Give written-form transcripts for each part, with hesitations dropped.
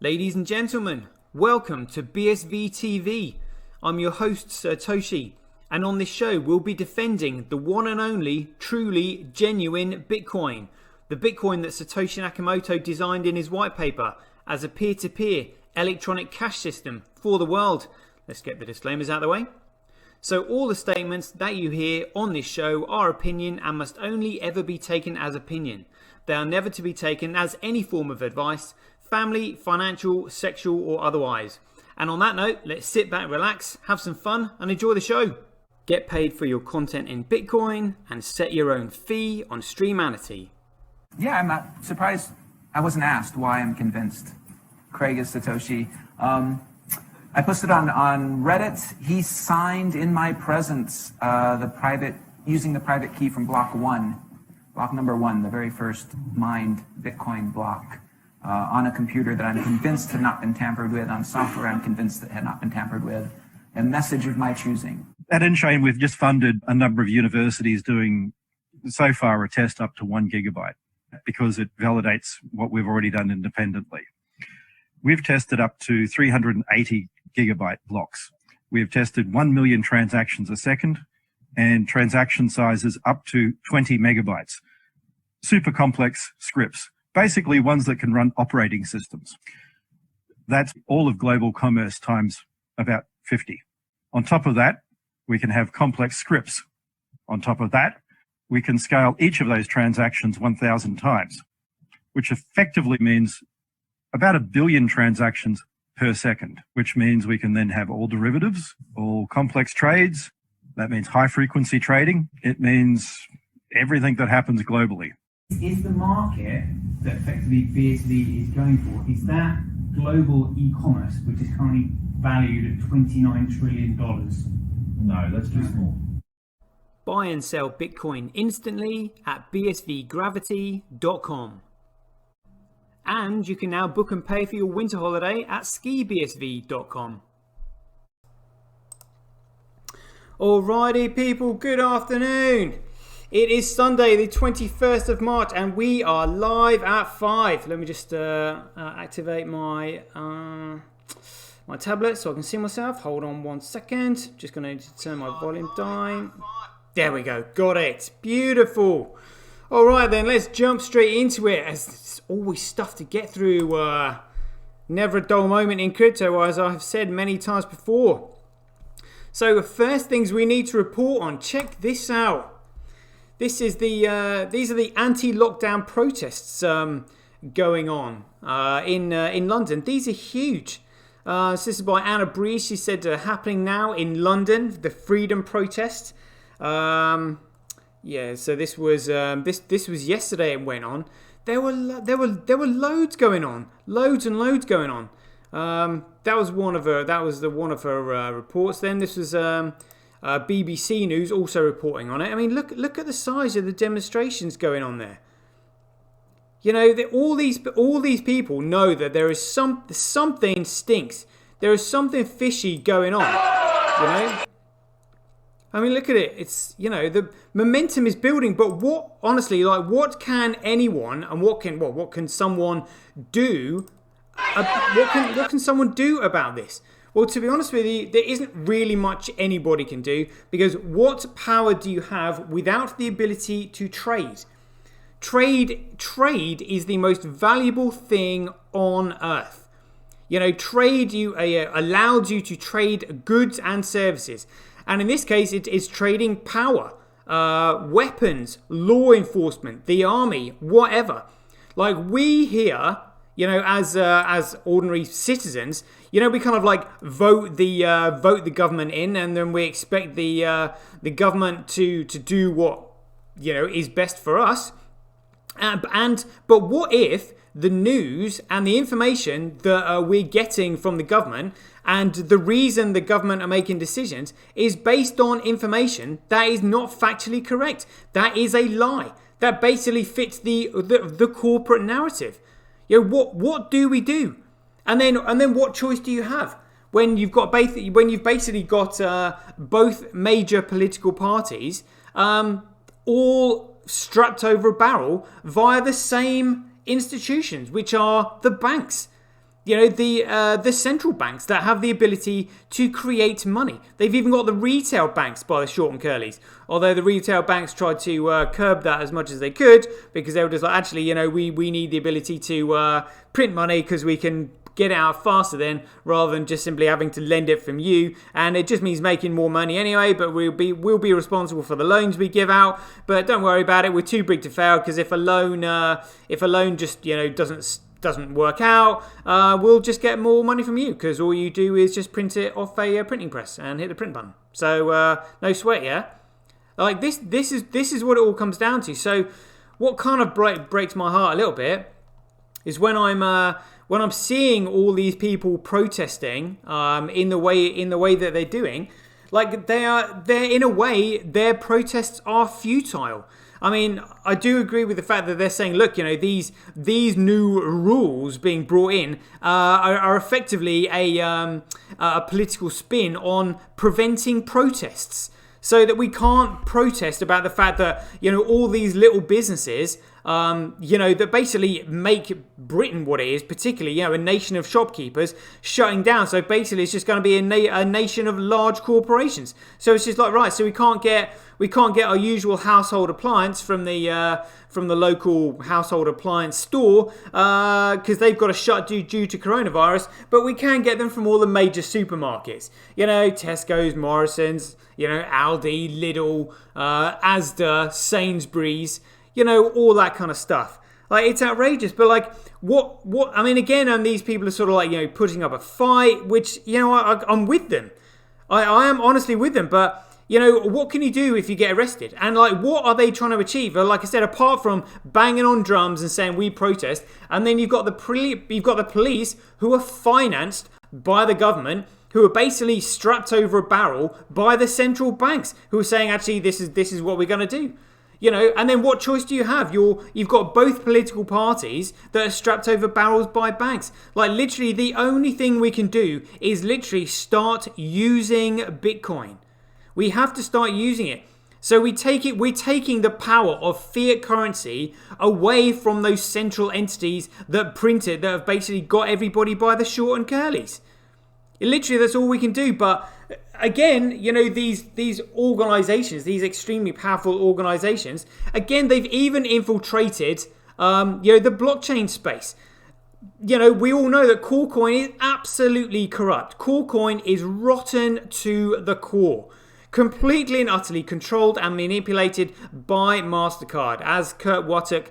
Ladies and gentlemen, welcome to BSV TV. I'm your host Satoshi, and on this show we'll be defending the one and only, truly genuine Bitcoin. The Bitcoin that Satoshi Nakamoto designed in his white paper as a peer-to-peer electronic cash system for the world. Let's get the disclaimers out of the way. So all the statements that you hear on this show are opinion and must only ever be taken as opinion. They are never to be taken as any form of advice, family, financial, sexual or otherwise. And on that note, let's sit back, relax, have some fun and enjoy the show. Get paid for your content in Bitcoin and set your own fee on Streamanity. Yeah, I'm not surprised. I wasn't asked why I'm convinced Craig is Satoshi. I posted on Reddit. He signed in my presence using the private key from block number one, the very first mined Bitcoin block on a computer that I'm convinced had not been tampered with, on software I'm convinced that had not been tampered with, a message of my choosing. At Unchained, we've just funded a number of universities doing so far a test up to 1 gigabyte because it validates what we've already done independently. We've tested up to 380 gigabyte blocks. We have tested 1 million transactions a second and transaction sizes up to 20 megabytes. Super complex scripts, basically ones that can run operating systems. That's all of global commerce times about 50. On top of that, we can have complex scripts. On top of that, we can scale each of those transactions 1,000 times, which effectively means about 1 billion transactions per second, which means we can then have all derivatives, all complex trades. That means high frequency trading. It means everything that happens globally. Is the market that effectively BSV is going for, is that global e-commerce, which is currently valued at $29 trillion? No, that's too small. Buy and sell Bitcoin instantly at bsvgravity.com. And you can now book and pay for your winter holiday at skibsv.com. Alrighty people, good afternoon. It is Sunday the 21st of March and we are live at 5. Let me just activate my my tablet so I can see myself. Hold on 1 second. Just going to turn my volume down. There we go. Got it. Beautiful. All right, then let's jump straight into it. As there's always stuff to get through. Never a dull moment in crypto, as I've said many times before. So the first things we need to report on. Check this out. These are the anti-lockdown protests going on in London. These are huge. So this is by Anna Breeze. She said happening now in London, the freedom protest. Yeah, so this was yesterday. It went on. There were loads going on, loads and loads going on. That was one of her. That was one of her reports. Then this was BBC News also reporting on it. I mean, look at the size of the demonstrations going on there. You know, all these people know that there is something stinks. There is something fishy going on. You know. I mean, look at it. It's, you know, the momentum is building. But what, honestly, like, what can anyone and what can someone do? What can someone do about this? Well, to be honest with you, there isn't really much anybody can do, because what power do you have without the ability to trade? Trade is the most valuable thing on earth. You know, trade allowed you to trade goods and services. And in this case, it is trading power, weapons, law enforcement, the army, whatever. Like we here, you know, as ordinary citizens, you know, we kind of like vote the government in, and then we expect the government to do what, you know, is best for us. But what if the news and the information that we're getting from the government, and the reason the government are making decisions, is based on information that is not factually correct? That is a lie. That basically fits the corporate narrative. You know, what do we do? And then what choice do you have when you've basically got both major political parties all strapped over a barrel via the same institutions, which are the banks? the central banks that have the ability to create money. They've even got the retail banks by the short and curlies. Although the retail banks tried to curb that as much as they could, because they were just like, actually, we need the ability to print money because we can get it out faster then, rather than just simply having to lend it from you. And it just means making more money anyway, but we'll be responsible for the loans we give out. But don't worry about it, we're too big to fail, because if a loan just doesn't work out, we'll just get more money from you, because all you do is just print it off a printing press and hit the print button. So no sweat, yeah. Like this is what it all comes down to. So what kind of breaks my heart a little bit is when I'm seeing all these people protesting in the way that they're doing. Like they're in a way, their protests are futile. I mean, I do agree with the fact that they're saying, look, these new rules being brought in are effectively a political spin on preventing protests, so that we can't protest about the fact that all these little businesses that basically make Britain what it is, particularly a nation of shopkeepers, shutting down. So basically it's just going to be a nation of large corporations. So it's just like, right, so we can't get our usual household appliance from the local household appliance store because they've got to shut due to coronavirus, but we can get them from all the major supermarkets, Tesco's, Morrison's, Aldi, Lidl, Asda, Sainsbury's, all that kind of stuff. Like, it's outrageous. But like, what? I mean, again, and these people are sort of like, putting up a fight, which, I'm with them. I am honestly with them. But, what can you do if you get arrested? And like, what are they trying to achieve? Like I said, apart from banging on drums and saying we protest, and then you've got the police who are financed by the government, who are basically strapped over a barrel by the central banks, who are saying, actually, this is what we're going to do. And then what choice do you have? You've got both political parties that are strapped over barrels by banks. Like, literally, the only thing we can do is literally start using Bitcoin. We have to start using it. So we're taking the power of fiat currency away from those central entities that print it, that have basically got everybody by the short and curlies. Literally, that's all we can do. But again, these organizations, these extremely powerful organizations, again, they've even infiltrated, the blockchain space. We all know that Coin is absolutely corrupt. Coin is rotten to the core. Completely and utterly controlled and manipulated by MasterCard, as Kurt Wottock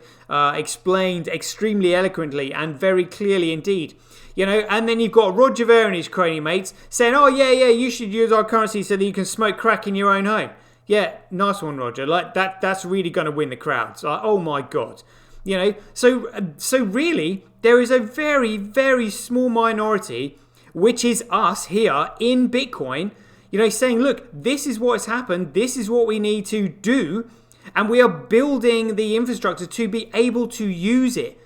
explained extremely eloquently and very clearly indeed. And then you've got Roger Ver and his crony mates saying, oh, yeah, you should use our currency so that you can smoke crack in your own home. Yeah, nice one, Roger. Like, that's really going to win the crowds. Like, oh, my God. So really, there is a very, very small minority, which is us here in Bitcoin, saying, look, this is what has happened. This is what we need to do. And we are building the infrastructure to be able to use it.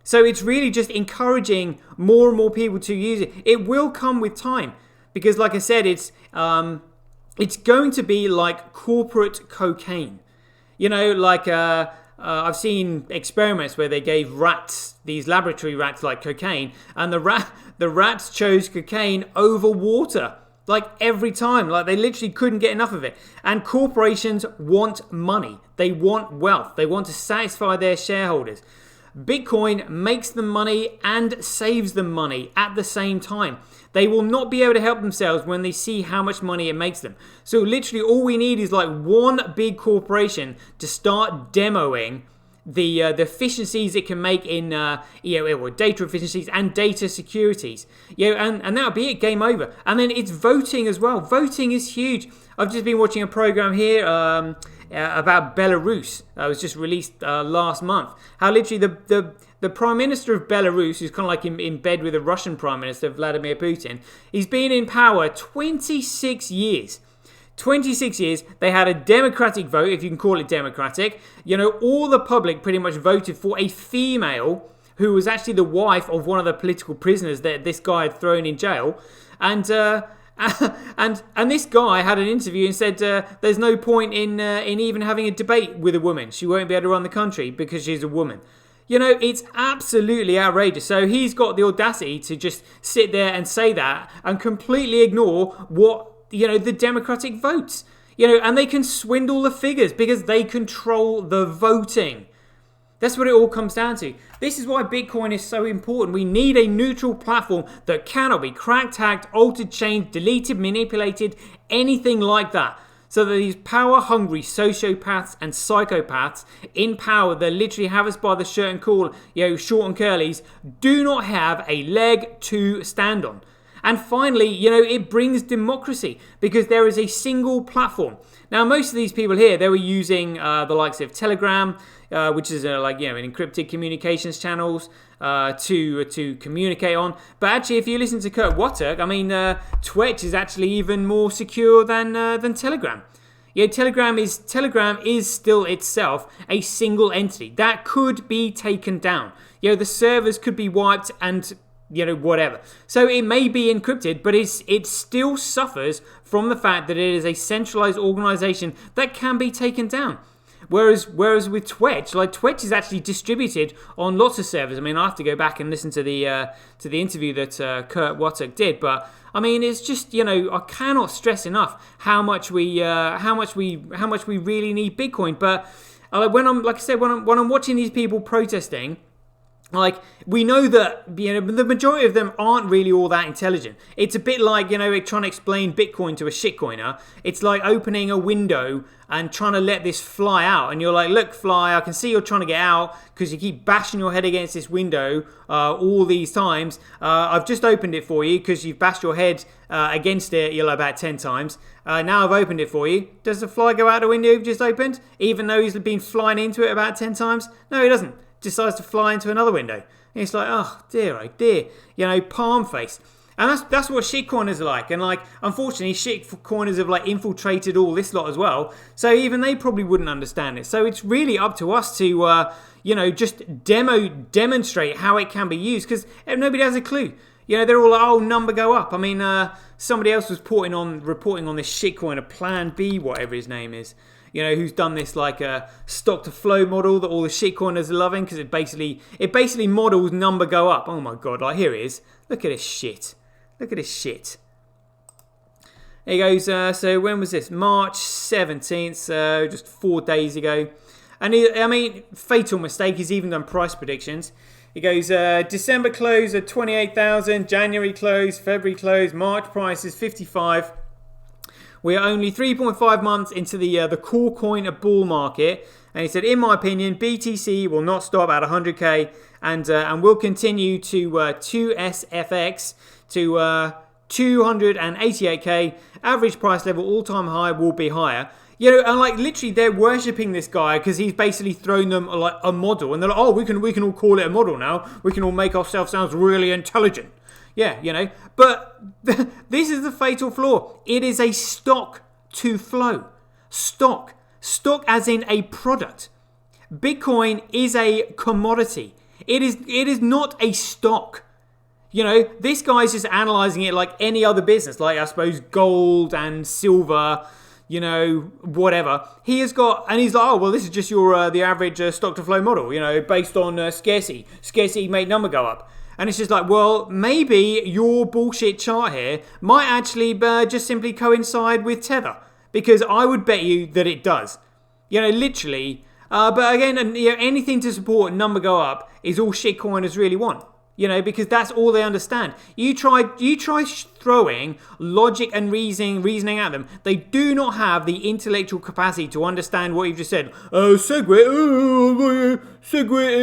So it's really just encouraging more and more people to use it. It will come with time, because, like I said, it's going to be like corporate cocaine. I've seen experiments where they gave rats, these laboratory rats, like cocaine, and the rats chose cocaine over water. Like, every time. Like, they literally couldn't get enough of it. And corporations want money. They want wealth. They want to satisfy their shareholders. Bitcoin makes them money and saves them money at the same time. They will not be able to help themselves when they see how much money it makes them. So literally all we need is like one big corporation to start demoing the efficiencies it can make in data efficiencies and data securities. And that'll be it, game over. And then it's voting as well. Voting is huge. I've just been watching a program here about Belarus. It was just released last month. How literally the Prime Minister of Belarus, who's kind of like in bed with the Russian Prime Minister, Vladimir Putin, he's been in power 26 years. 26 years, they had a democratic vote, if you can call it democratic. All the public pretty much voted for a female who was actually the wife of one of the political prisoners that this guy had thrown in jail. And this guy had an interview and said there's no point in even having a debate with a woman. She won't be able to run the country because she's a woman. You know, it's absolutely outrageous. So he's got the audacity to just sit there and say that and completely ignore what, you know, the Democratic votes. You know, and they can swindle the figures because they control the voting. That's what it all comes down to. This is why Bitcoin is so important. We need a neutral platform that cannot be cracked, hacked, altered, changed, deleted, manipulated, anything like that. So that these power-hungry sociopaths and psychopaths in power that literally have us by the shirt and collar, you know, short and curlies, do not have a leg to stand on. And finally, you know, it brings democracy because there is a single platform. Now, most of these people here, they were using the likes of Telegram, which is like, you know, an encrypted communications channels to communicate on. But actually, if you listen to Kurt Wottek, I mean, Twitch is actually even more secure than Telegram. Yeah, Telegram is still itself a single entity that could be taken down. You know, the servers could be wiped and, you know, whatever. So it may be encrypted, but it still suffers from the fact that it is a centralized organization that can be taken down. Whereas with Twitch, like Twitch is actually distributed on lots of servers. I mean, I have to go back and listen to the interview that Kurt Wottek did, but I mean, it's just, you know, I cannot stress enough how much we really need Bitcoin. But when I'm watching these people protesting, like, we know that, you know, the majority of them aren't really all that intelligent. It's a bit like, you know, trying to explain Bitcoin to a shitcoiner. It's like opening a window and trying to let this fly out. And you're like, look, fly, I can see you're trying to get out because you keep bashing your head against this window all these times. I've just opened it for you because you've bashed your head against it, you know, about 10 times. Now I've opened it for you. Does the fly go out the window you've just opened, even though he's been flying into it about 10 times? No, he doesn't. Decides to fly into another window. And it's like, oh dear, you know, palm face. And that's what shitcoiners are like. And like, unfortunately, shitcoiners have like infiltrated all this lot as well. So even they probably wouldn't understand it. So it's really up to us to, you know, just demonstrate how it can be used, because nobody has a clue. You know, they're all like, oh, number go up. I mean, somebody else was reporting on this shitcoiner, Plan B, whatever his name is. You know, who's done this like a stock to flow model that all the shitcoiners are loving, because it basically models number go up. Oh my god, like here it is. Look at this shit. Look at this shit. There he goes. So when was this? March 17th, so just 4 days ago. And I mean, fatal mistake. He's even done price predictions. He goes, December close at 28,000, January close, February close, March price is 55. We are only 3.5 months into the core coin bull market, and he said, in my opinion, BTC will not stop at 100k, and will continue to 2SFX to 288k. Average price level all-time high will be higher. You know, and like literally, they're worshipping this guy because he's basically thrown them like a model, and they're like, oh, we can all call it a model now. We can all make ourselves sound really intelligent. Yeah, you know, but this is the fatal flaw. It is a stock to flow. Stock as in a product. Bitcoin is a commodity. It is not a stock. You know, this guy's just analyzing it like any other business, like I suppose gold and silver, you know, whatever. He has got, and he's like, oh, well, this is just your the average stock to flow model, you know, based on scarcity. Scarcity made number go up. And it's just like, well, maybe your bullshit chart here might actually just simply coincide with Tether. Because I would bet you that it does. You know, literally. But again, you know, anything to support number go up is all shitcoiners really want. You know, because that's all they understand. You try throwing logic and reasoning at them. They do not have the intellectual capacity to understand what you've just said. Segwit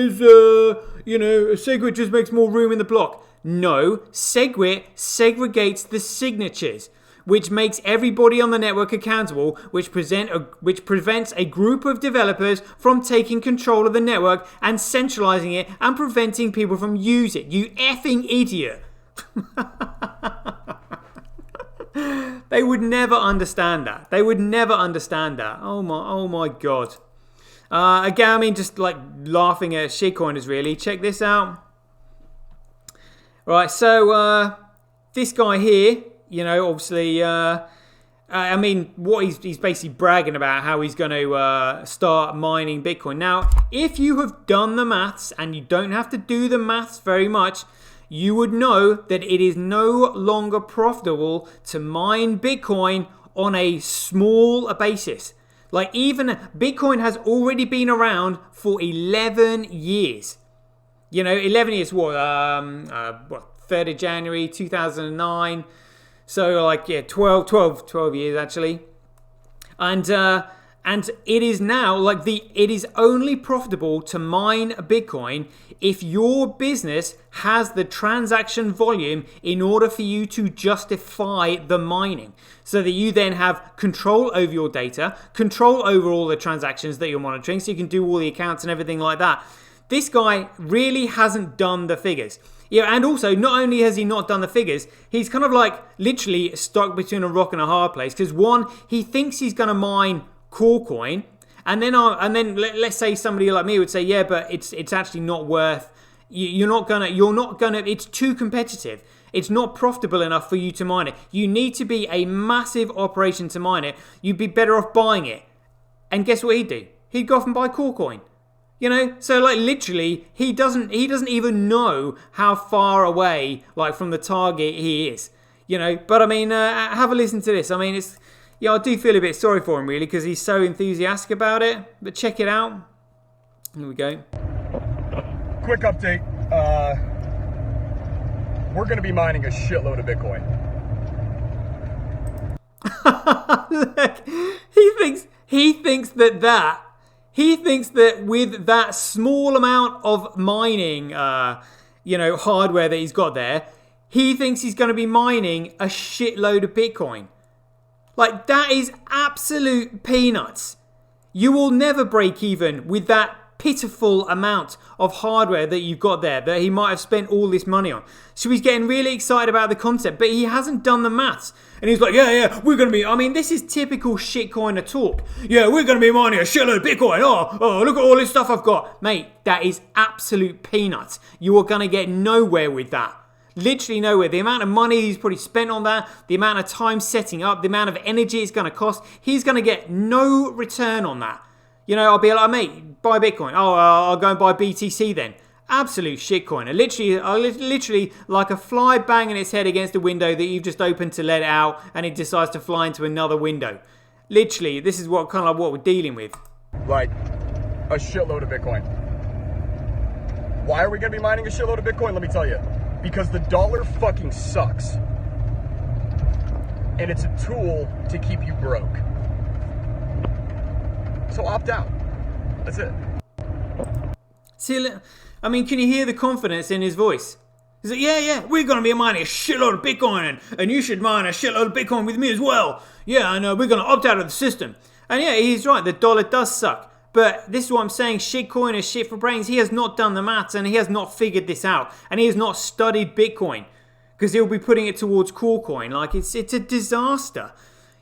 is, you know, Segwit just makes more room in the block. No, Segwit segregates the signatures, which makes everybody on the network accountable, which prevents a group of developers from taking control of the network and centralizing it and preventing people from using it. You effing idiot. They would never understand that. Oh my god. Again, I mean, just like laughing at shitcoiners, really. Check this out. Right, so this guy here, you know, obviously I mean, what he's basically bragging about how he's going to start mining Bitcoin. Now, if you have done the maths, and you don't have to do the maths very much, you would know that it is no longer profitable to mine Bitcoin on a small basis. Like, even Bitcoin has already been around for 11 years. 11 years, 3rd of January 2009. So, 12 years actually. And it is now, it is only profitable to mine Bitcoin if your business has the transaction volume in order for you to justify the mining. So that you then have control over your data, control over all the transactions that you're monitoring, so you can do all the accounts and everything like that. This guy really hasn't done the figures. And also, not only has he not done the figures, he's kind of literally stuck between a rock and a hard place. Because one, he thinks he's going to mine Coin, and then let's say somebody like me would say, yeah, but it's actually not worth. You're not gonna. It's too competitive. It's not profitable enough for you to mine it. You need to be a massive operation to mine it. You'd be better off buying it. And guess what he'd do? He'd go off and buy Coin. So literally, he doesn't even know how far away from the target he is. But I mean, have a listen to this. I mean, I do feel a bit sorry for him really because he's so enthusiastic about it. But check it out. Here we go. Quick update. We're going to be mining a shitload of Bitcoin. Look, he thinks that with that small amount of mining, hardware that he's got there, he thinks he's going to be mining a shitload of Bitcoin. That is absolute peanuts. You will never break even with that pitiful amount of hardware that you've got there that he might have spent all this money on. So he's getting really excited about the concept, but he hasn't done the maths. And he's like, yeah, we're going to be... I mean, this is typical shitcoiner talk. Yeah, we're going to be mining a shitload of Bitcoin. Oh, look at all this stuff I've got. Mate, that is absolute peanuts. You are going to get nowhere with that. Literally nowhere. The amount of money he's probably spent on that, the amount of time setting up, the amount of energy it's going to cost, he's going to get no return on that. I'll be like, mate, buy Bitcoin. Oh, I'll go and buy BTC then. Absolute shitcoiner. Literally like a fly banging its head against a window that you've just opened to let it out and it decides to fly into another window. Literally, this is what we're dealing with. A shitload of Bitcoin. Why are we going to be mining a shitload of Bitcoin? Let me tell you. Because the dollar fucking sucks. And it's a tool to keep you broke. So opt out. That's it. See, I mean, can you hear the confidence in his voice? He's like, yeah, we're going to be mining a shitload of Bitcoin, and you should mine a shitload of Bitcoin with me as well. Yeah, and we're going to opt out of the system. And yeah, he's right, the dollar does suck. But this is what I'm saying, shitcoin is shit for brains. He has not done the maths, and he has not figured this out. And he has not studied Bitcoin, because he'll be putting it towards Coin. It's a disaster.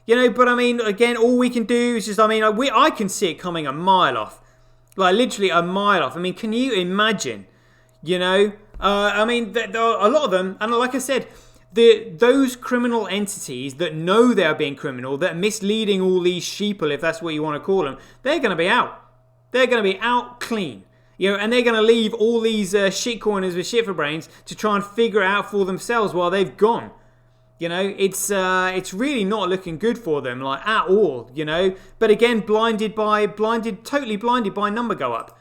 But I mean, again, all we can do is just, I can see it coming a mile off. Literally a mile off. I mean, can you imagine? A lot of them, and like I said, those criminal entities that know they're being criminal, that are misleading all these sheeple, if that's what you want to call them, they're going to be out. They're going to be out clean. And they're going to leave all these shitcoiners with shit for brains to try and figure it out for themselves while they've gone. It's really not looking good for them, at all, But again, totally blinded by number go up.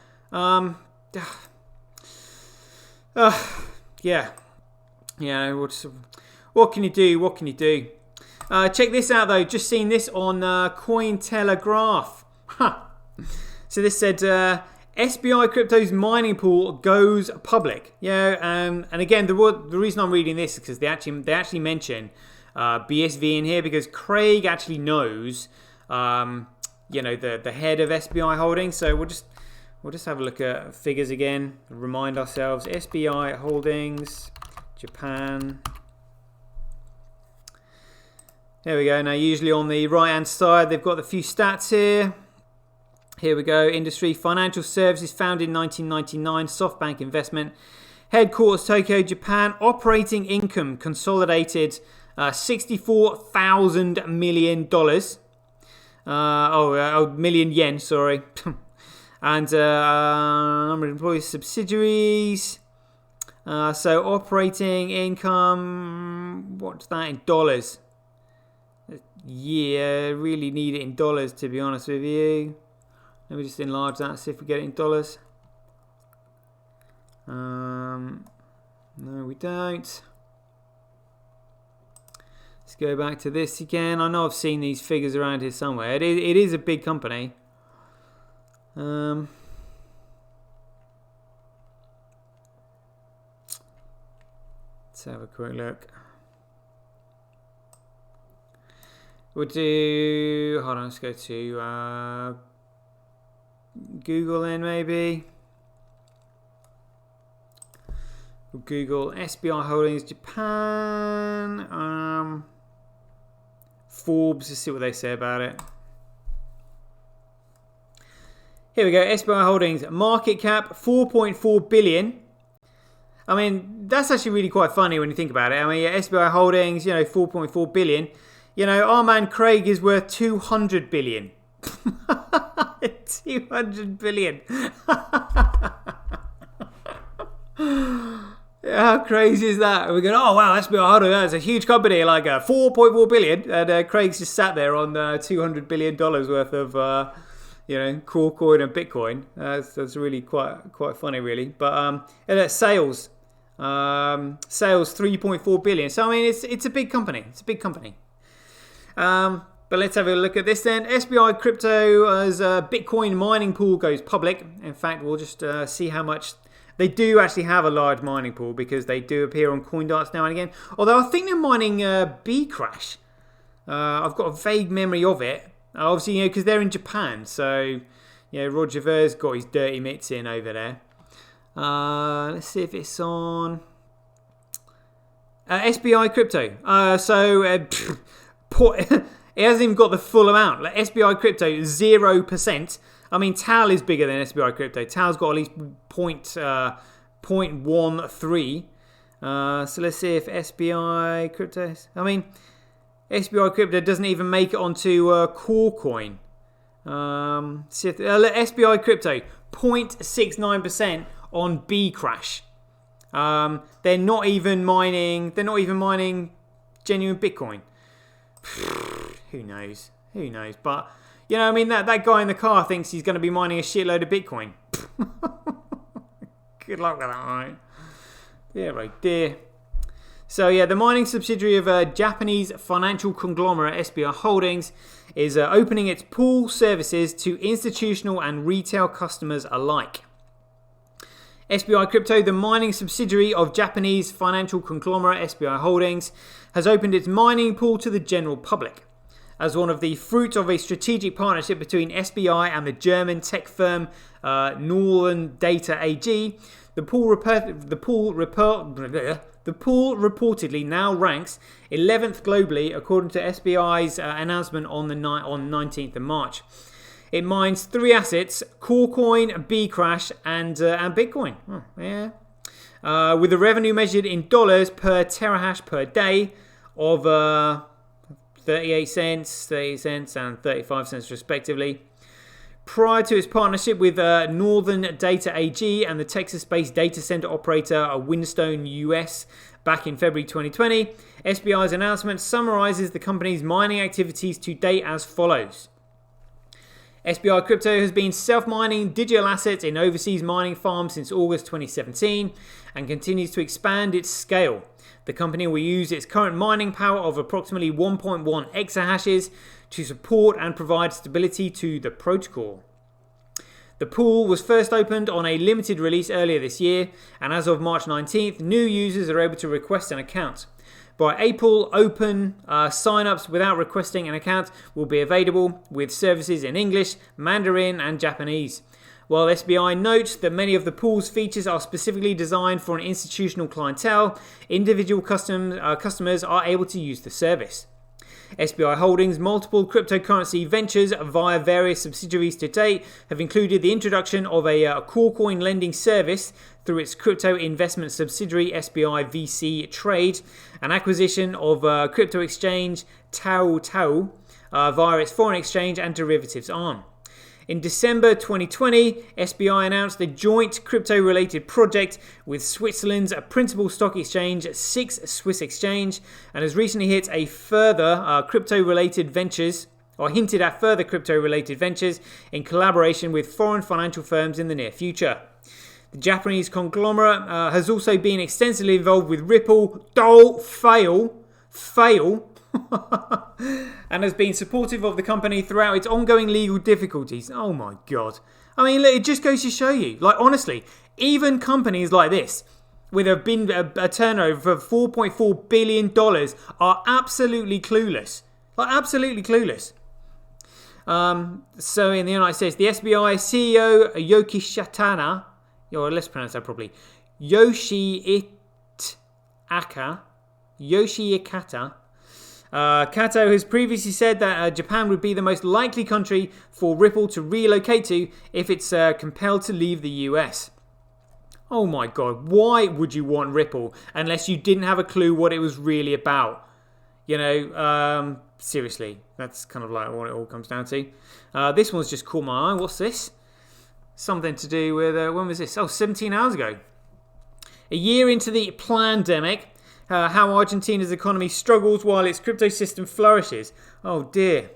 Yeah. What can you do? What can you do? Check this out, though. Just seen this on Cointelegraph. So this said, SBI Crypto's mining pool goes public. And again, the reason I'm reading this is because they actually mention BSV in here, because Craig actually knows, the head of SBI Holdings. So we'll just have a look at figures again. Remind ourselves. SBI Holdings, Japan. There we go. Now, usually on the right-hand side, they've got a few stats here. Here we go. Industry, financial services, founded in 1999, SoftBank investment. Headquarters, Tokyo, Japan. Operating income, consolidated $64,000 million. Million yen, sorry. And number of employees, subsidiaries. So operating income, what's that in dollars? Yeah, really need it in dollars, to be honest with you. Let me just enlarge that, see if we get it in dollars. No, we don't. Let's go back to this again. I know I've seen these figures around here somewhere. It is a big company. Let's have a quick look. We'll do... Hold on, let's go to Google then, maybe. We'll Google SBI Holdings Japan. Forbes, let's see what they say about it. Here we go, SBI Holdings, market cap 4.4 billion. I mean, that's actually really quite funny when you think about it. I mean, SBI Holdings, 4.4 billion. Our man Craig is worth 200 billion. 200 billion. How crazy is that? We're going, oh wow, SBI Holdings, that's a huge company, like 4.4 billion. And Craig's just sat there on $200 billion worth of, core coin and Bitcoin. That's really quite funny, really. But sales 3.4 billion. So I mean, it's a big company. It's a big company. But let's have a look at this then. SBI Crypto as a Bitcoin mining pool goes public. In fact, we'll just see how much. They do actually have a large mining pool because they do appear on CoinDarts now and again. Although I think they're mining Bcrash. I've got a vague memory of it. Obviously, because they're in Japan. So, Roger Ver's got his dirty mitts in over there. Let's see if it's on SBI Crypto. It hasn't even got the full amount. Like SBI Crypto, 0%. I mean, TAL is bigger than SBI Crypto. TAL's got at least 0.13. So let's see if SBI Crypto... I mean, SBI Crypto doesn't even make it onto CoreCoin. See if, SBI Crypto, 0.69% on Bcrash. They're not even mining genuine Bitcoin. Who knows? But that guy in the car thinks he's going to be mining a shitload of Bitcoin. Good luck with that, right? Yeah, right there. So the mining subsidiary of Japanese financial conglomerate SBI Holdings is opening its pool services to institutional and retail customers alike. SBI Crypto, the mining subsidiary of Japanese financial conglomerate SBI Holdings, has opened its mining pool to the general public. As one of the fruits of a strategic partnership between SBI and the German tech firm Northern Data AG, the pool reportedly now ranks 11th globally, according to SBI's announcement on 19th of March. It mines 3 assets: CoreCoin, Bcrash, and Bitcoin. Oh, yeah. With the revenue measured in dollars per terahash per day of 38 cents, 30 cents, and 35 cents respectively. Prior to its partnership with Northern Data AG and the Texas-based data center operator Windstone US back in February 2020, SBI's announcement summarizes the company's mining activities to date as follows. SBI Crypto has been self-mining digital assets in overseas mining farms since August 2017 and continues to expand its scale. The company will use its current mining power of approximately 1.1 exahashes to support and provide stability to the protocol. The pool was first opened on a limited release earlier this year, and as of March 19th, new users are able to request an account. By April, open sign-ups without requesting an account will be available, with services in English, Mandarin, and Japanese. While SBI notes that many of the pool's features are specifically designed for an institutional clientele, individual customers are able to use the service. SBI Holdings' multiple cryptocurrency ventures via various subsidiaries to date have included the introduction of a core coin lending service through its crypto investment subsidiary SBI VC Trade, an acquisition of crypto exchange Tao via its foreign exchange and derivatives arm. In December 2020, SBI announced a joint crypto-related project with Switzerland's principal stock exchange, SIX Swiss Exchange, and has recently hit a further crypto-related ventures, or hinted at further crypto-related ventures in collaboration with foreign financial firms in the near future. The Japanese conglomerate has also been extensively involved with Ripple, fail, and has been supportive of the company throughout its ongoing legal difficulties. Oh my God. I mean, it just goes to show you, like, honestly, even companies like this, with a turnover of $4.4 billion, are absolutely clueless. Like, absolutely clueless. So in the United States, the SBI CEO, Yokishitana, or let's pronounce that properly, Yoshikata, Kato has previously said that Japan would be the most likely country for Ripple to relocate to if it's compelled to leave the US. Oh my God, why would you want Ripple unless you didn't have a clue what it was really about? You know, seriously, that's kind of like what it all comes down to. This one's just caught my eye. What's this? Something to do with, when was this? Oh, 17 hours ago. A year into the pandemic, how Argentina's economy struggles while its crypto system flourishes. Oh dear.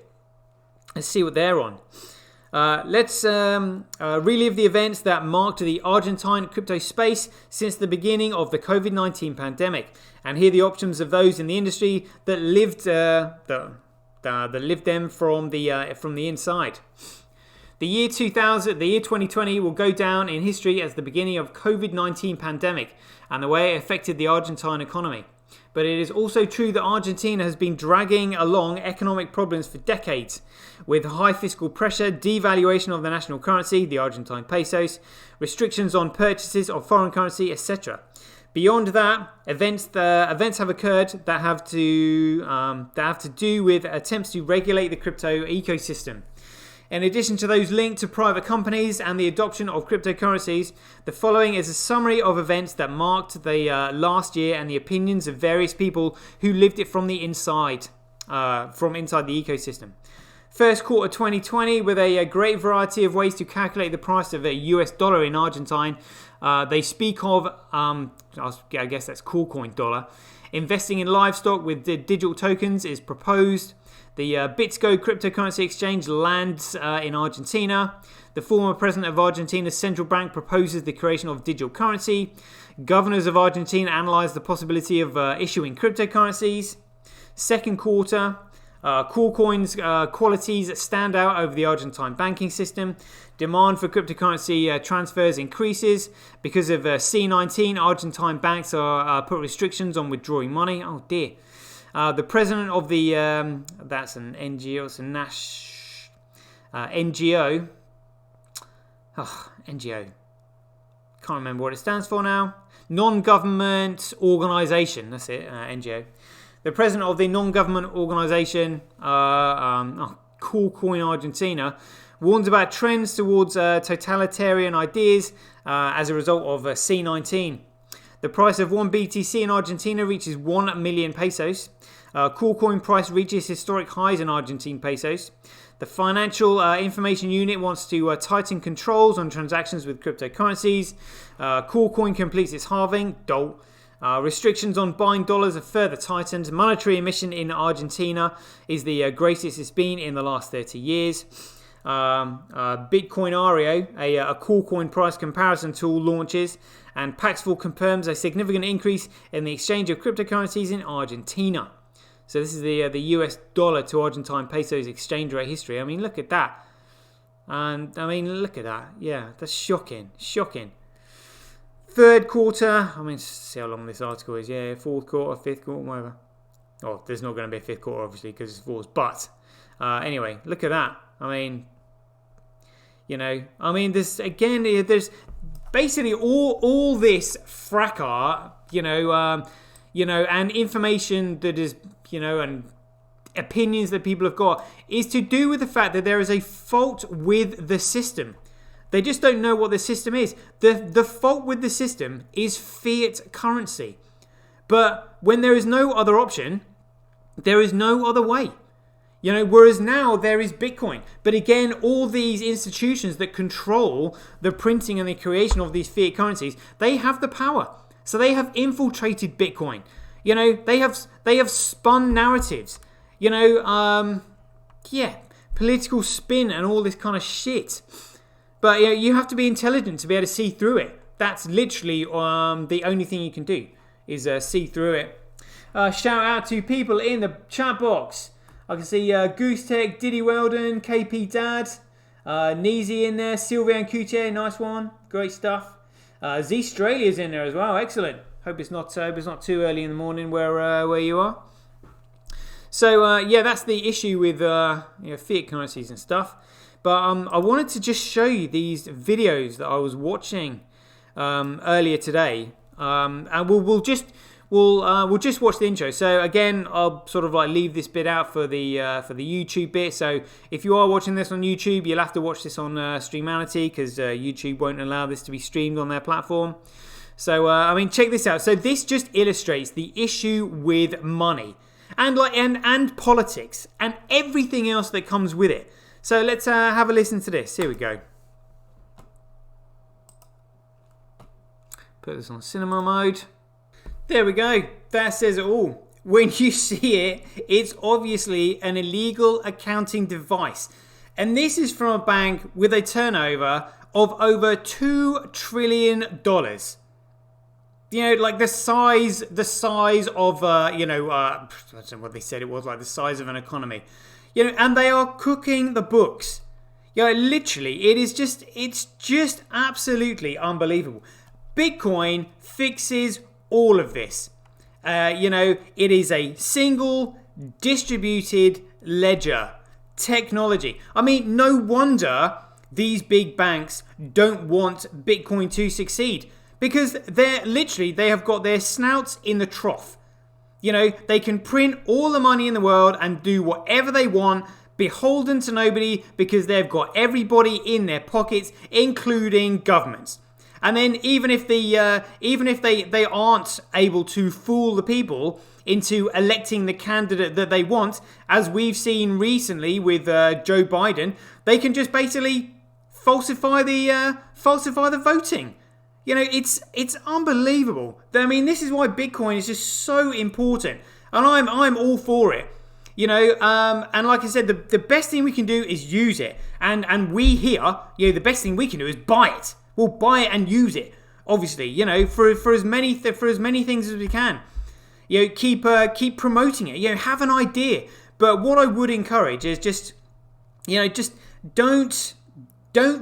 Let's see what they're on. Let's relive the events that marked the Argentine crypto space since the beginning of the COVID-19 pandemic, and hear the options of those in the industry that lived them from the inside. The year 2020 will go down in history as the beginning of COVID-19 pandemic and the way it affected the Argentine economy. But it is also true that Argentina has been dragging along economic problems for decades, with high fiscal pressure, devaluation of the national currency, the Argentine pesos, restrictions on purchases of foreign currency, etc. Beyond that, events have occurred that have to do with attempts to regulate the crypto ecosystem. In addition to those linked to private companies and the adoption of cryptocurrencies, the following is a summary of events that marked the last year and the opinions of various people who lived it from the inside, from inside the ecosystem. First quarter 2020, with a great variety of ways to calculate the price of a US dollar in Argentine. They speak of, I guess that's cool coin dollar. Investing in livestock with digital tokens is proposed. The Bitso cryptocurrency exchange lands in Argentina. The former president of Argentina's central bank proposes the creation of digital currency. Governors of Argentina analyze the possibility of issuing cryptocurrencies. Second quarter, cool coins qualities stand out over the Argentine banking system. Demand for cryptocurrency transfers increases. Because of C19, Argentine banks are put restrictions on withdrawing money. Oh dear. The president of the, that's an NGO, it's a NGO. Oh, NGO. Can't remember what it stands for now. Non-government organisation, that's it, NGO. The president of the non-government organisation, Cool Coin Argentina, warns about trends towards totalitarian ideas as a result of C19. The price of one BTC in Argentina reaches 1 million pesos. Cool coin price reaches historic highs in Argentine pesos. The Financial Information Unit wants to tighten controls on transactions with cryptocurrencies. Cool coin completes its halving. Restrictions on buying dollars are further tightened. Monetary emission in Argentina is the greatest it's been in the last 30 years. Bitcoin Ario, a cool coin price comparison tool, launches, and Paxful confirms a significant increase in the exchange of cryptocurrencies in Argentina. So this is the US dollar to Argentine pesos exchange rate history. I mean, look at that. And I mean, look at that. Yeah, that's shocking. Third quarter. I mean, see how long this article is. Yeah, fourth quarter, fifth quarter, whatever. Oh, there's not going to be a fifth quarter, obviously, because it's fourth. But anyway, look at that. I mean, there's basically all this fracas, and information that is, and opinions that people have got is to do with the fact that there is a fault with the system. They just don't know what the system is. The fault with the system is fiat currency. But when there is no other option, there is no other way. Whereas now there is Bitcoin. But again, all these institutions that control the printing and the creation of these fiat currencies, they have the power. So they have infiltrated Bitcoin. They have spun narratives. Political spin and all this kind of shit. But you have to be intelligent to be able to see through it. That's literally the only thing you can do is see through it. Shout out to people in the chat box. I can see Goose Tech, Diddy Weldon, KP Dad, Neezy in there, Sylvain Coutier, nice one, great stuff. Z Australia's in there as well, excellent. Hope it's not too early in the morning where you are. So that's the issue with fiat currencies and stuff. But I wanted to just show you these videos that I was watching earlier today, and we'll just watch the intro. So again, I'll sort of like leave this bit out for the YouTube bit. So if you are watching this on YouTube, you'll have to watch this on Streamality because YouTube won't allow this to be streamed on their platform. So check this out. So this just illustrates the issue with money and politics and everything else that comes with it. So let's have a listen to this. Here we go. Put this on cinema mode. There we go. That says it all. When you see it, it's obviously an illegal accounting device. And this is from a bank with a turnover of over $2 trillion. Like the size of, I don't know what they said it was, like the size of an economy. And they are cooking the books. Literally, it's just absolutely unbelievable. Bitcoin fixes all of this. It is a single distributed ledger technology. No wonder these big banks don't want Bitcoin to succeed because they have got their snouts in the trough. They can print all the money in the world and do whatever they want, beholden to nobody because they've got everybody in their pockets, including governments. And then even if they aren't able to fool the people into electing the candidate that they want, as we've seen recently with Joe Biden, they can just basically falsify the voting. It's unbelievable. This is why Bitcoin is just so important, and I'm all for it. And like I said, the best thing we can do is use it, and we here, the best thing we can do is buy it. We'll buy it and use it, obviously, for as many things as we can. Keep promoting it. Have an idea. But what I would encourage is just don't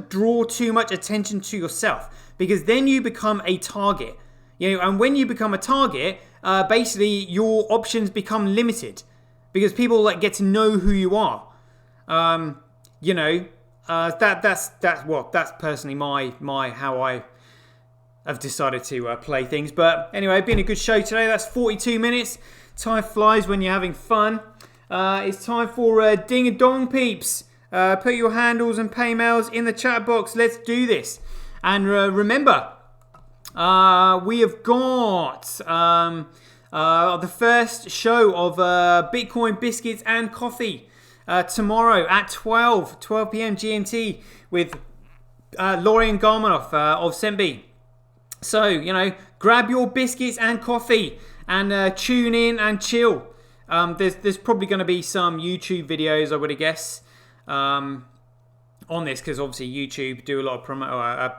draw too much attention to yourself, because then you become a target. And when you become a target, basically your options become limited because people get to know who you are. That's personally my how I have decided to play things. But anyway, it's been a good show today. That's 42 minutes. Time flies when you're having fun. It's time for Ding a Dong peeps. Put your handles and paymails in the chat box. Let's do this. And remember, we have got the first show of Bitcoin Biscuits and Coffee tomorrow at 12 p.m. GMT with Lorian Garmanoff of Sembi. So, grab your biscuits and coffee and tune in and chill. There's probably going to be some YouTube videos, I would guess, on this, because obviously YouTube do a lot of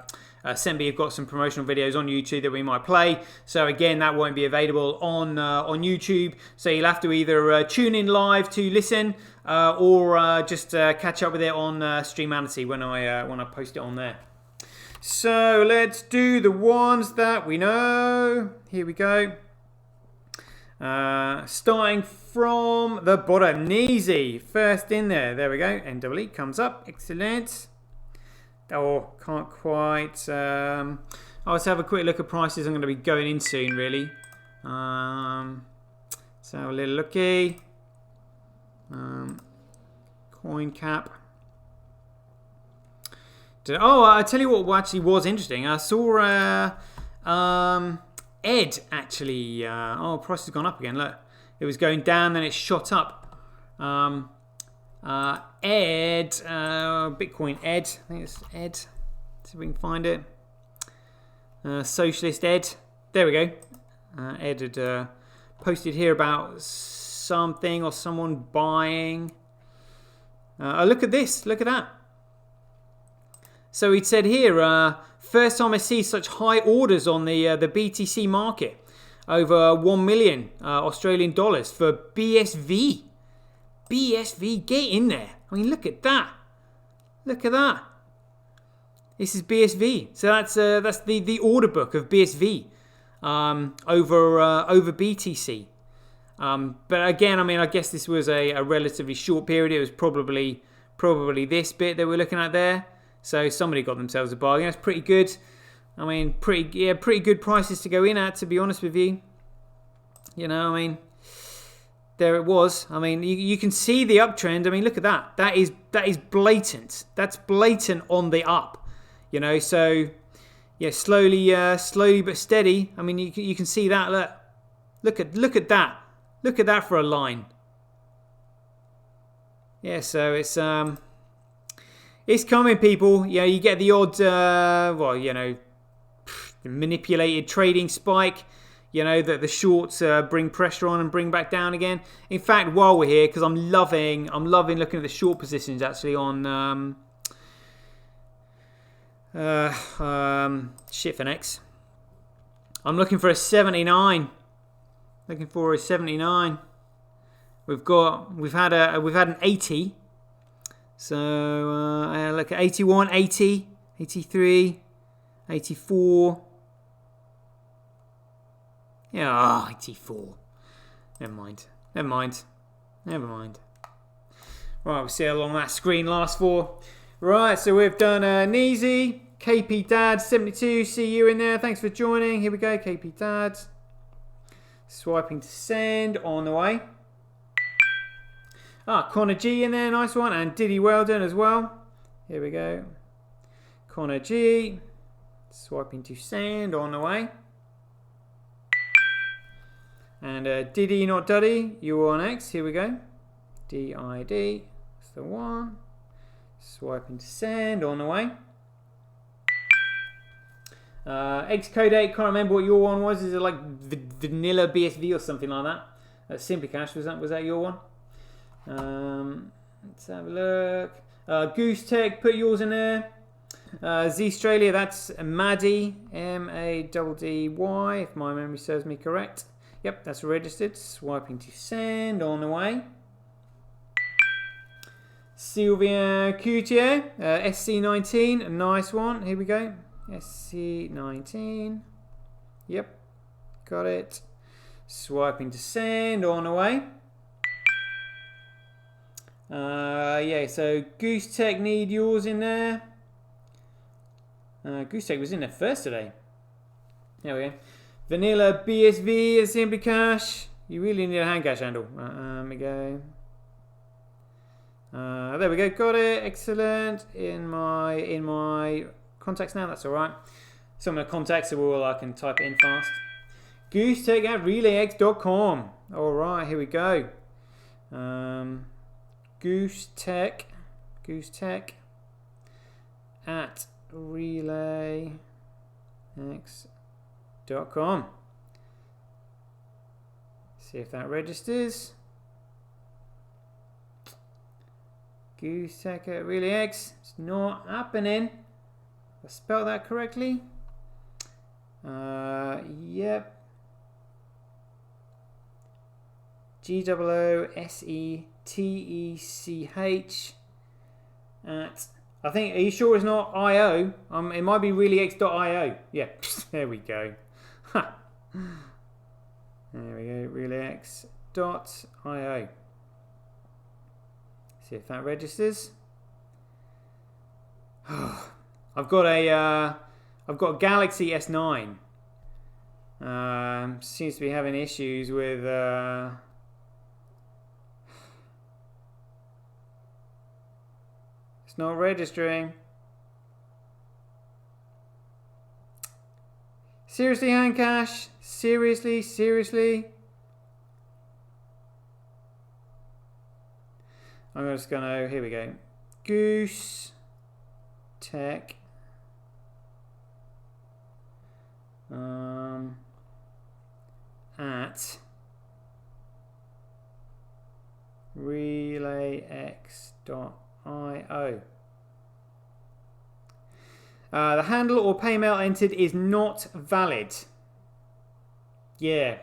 Sembi have got some promotional videos on YouTube that we might play. So again, that won't be available on YouTube. So you'll have to either tune in live to listen, or just catch up with it on Streamality when I post it on there. So let's do the ones that we know. Here we go. Starting from the bottom, Neezy, first in there. There we go. NWE comes up. Excellent. Oh, can't quite. Let's have a quick look at prices. I'm going to be going in soon, really. So a little looky. Coin cap. Oh, I tell you what actually was interesting. I saw Ed actually. Price has gone up again. Look, it was going down, then it shot up. Ed, Bitcoin Ed. I think it's Ed. See if we can find it. Socialist Ed. There we go. Ed had posted here about something or someone buying. Look at this. Look at that. So he said here, first time I see such high orders on the BTC market, over 1 million Australian dollars for BSV. BSV, get in there. I mean, look at that. Look at that. This is BSV. So that's the order book of BSV over BTC. But again, I mean, I guess this was a relatively short period. It was probably this bit that we're looking at there. So somebody got themselves a bargain. That's pretty good. I mean, pretty good prices to go in at, to be honest with you. You know, I mean, there it was. I mean, you can see the uptrend. I mean, look at that. That is blatant. That's blatant on the up. You know, so yeah, slowly but steady. I mean, you can see that. Look at that. Look at that for a line. Yeah, so it's coming, people. You know, you get the odd, manipulated trading spike. You know, that the shorts bring pressure on and bring back down again. In fact, while we're here, because I'm loving looking at the short positions actually on Shitfinex. I'm looking for a 79. Looking for a 79. We've had an 80. So look at 81, 80, 83, 84. Yeah, 84. Never mind. Right, we'll see how long that screen lasts for. Right, so we've done Neezy, KP Dad, 72. See you in there. Thanks for joining. Here we go, KP Dad. Swiping to send on the way. Connor G in there, nice one. And Diddy Weldon as well. Here we go. Connor G. Swiping to send on the way. And Diddy, not Duddy. You are next. Here we go. DID. That's the one. Swiping to send on the way. Xcode 8, can't remember what your one was. Is it like vanilla BSV or something like that? Simply Cash, was that your one? Let's have a look. Goose Tech, put yours in there. Z Australia, that's Maddie, MADDY, if my memory serves me correct. Yep, that's registered. Swiping to send on the way. Sylvia Coutier, SC19, a nice one. Here we go. SC19. Yep, got it. Swiping to send on the way. Yeah, so Goose Tech, need yours in there. Goose Tech was in there first today. There we go. Vanilla BSV and Simply Cash. You really need a hand cash handle. There we go. There we go. Got it. Excellent. In my contacts now. That's all right. So I'm going to contact, so I can type it in fast. Goose Tech at relayx.com. All right. Here we go. Goose Tech at relayx.com. See if that registers. Goose Tech at relayx. It's not happening. I spelled that correctly. Yep. GOOSETECH at, I think, are you sure it's not IO? It might be reallyx.io. Yeah, there we go. Ha. There we go, reallyx.io. See if that registers. I've got a Galaxy S9. Seems to be having issues with It's not registering. Seriously, Handcash? Seriously? I'm just gonna, here we go. Goose Tech. At relayx.io. The handle or paymail entered is not valid. Yeah.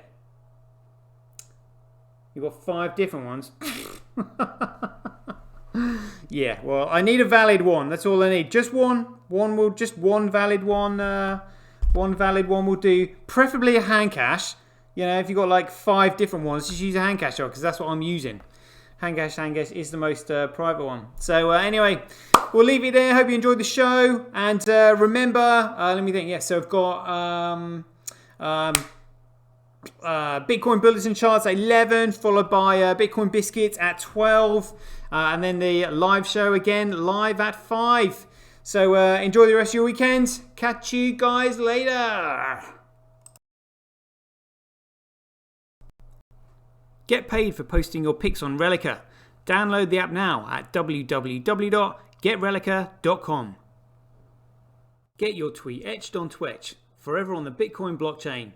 You've got 5 different ones. Yeah, well, I need a valid one. That's all I need. Just one. Just one valid one. One valid one will do. Preferably a Handcash. You know, if you've got like 5 different ones, just use a Handcash, because that's what I'm using. Handcash is the most private one. So anyway, we'll leave it there. Hope you enjoyed the show. And remember, let me think. Yeah, so I've got Bitcoin Bulletin Charts at 11, followed by Bitcoin Biscuits at 12. And then the live show again, live at 5. So enjoy the rest of your weekend. Catch you guys later. Get paid for posting your pics on Relica. Download the app now at www.getrelica.com. Get your tweet etched on Twitch, forever on the Bitcoin blockchain.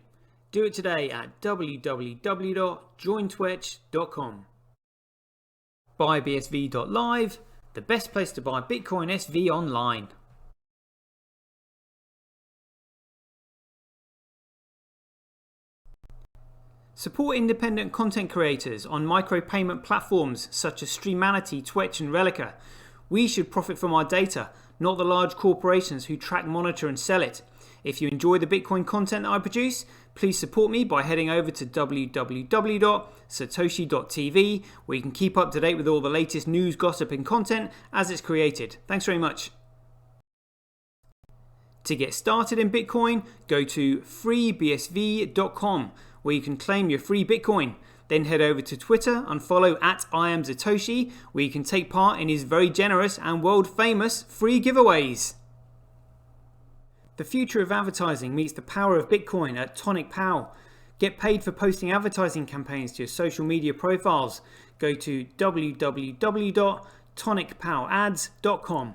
Do it today at www.jointwitch.com. BuyBSV.live, the best place to buy Bitcoin SV online. Support independent content creators on micropayment platforms such as Streamanity, Twitch and Relica. We should profit from our data, not the large corporations who track, monitor and sell it. If you enjoy the Bitcoin content that I produce, please support me by heading over to www.satoshi.tv, where you can keep up to date with all the latest news, gossip and content as it's created. Thanks very much. To get started in Bitcoin, go to freebsv.com, where you can claim your free Bitcoin. Then head over to Twitter and follow @IamSatoshi, where you can take part in his very generous and world famous free giveaways. The future of advertising meets the power of Bitcoin at Tonic Pow. Get paid for posting advertising campaigns to your social media profiles. Go to www.tonicpowads.com.